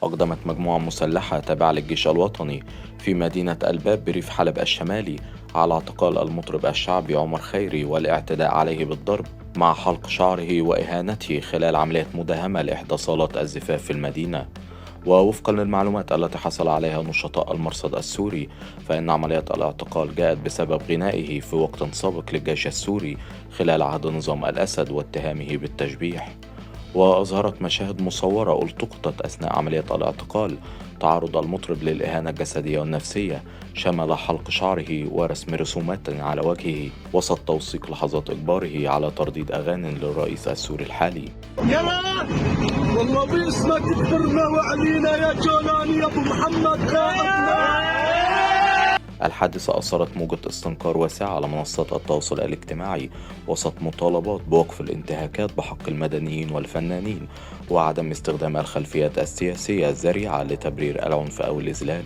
أقدمت مجموعة مسلحة تابعة للجيش الوطني في مدينة الباب بريف حلب الشمالي على اعتقال المطرب الشعبي عمر خيري والاعتداء عليه بالضرب مع حلق شعره وإهانته خلال عملية مداهمة لإحدى صالات الزفاف في المدينة. ووفقا للمعلومات التي حصل عليها نشطاء المرصد السوري، فإن عملية الاعتقال جاءت بسبب غنائه في وقت سابق للجيش السوري خلال عهد نظام الأسد واتهامه بالتشبيح. وأظهرت مشاهد مصورة التقطت أثناء عملية الاعتقال تعرض المطرب للإهانة الجسدية والنفسية، شمل حلق شعره ورسم رسومات على وجهه وسط توثيق لحظات إجباره على ترديد أغاني للرئيس السوري الحالي. يلا والله باسمك كبرنا وعلينا يا جولاني يا ابو محمد قائدنا. الحادثة أثارت موجة استنكار واسعة على منصات التواصل الاجتماعي وسط مطالبات بوقف الانتهاكات بحق المدنيين والفنانين وعدم استخدام الخلفيات السياسية الذريعة لتبرير العنف أو الإذلال.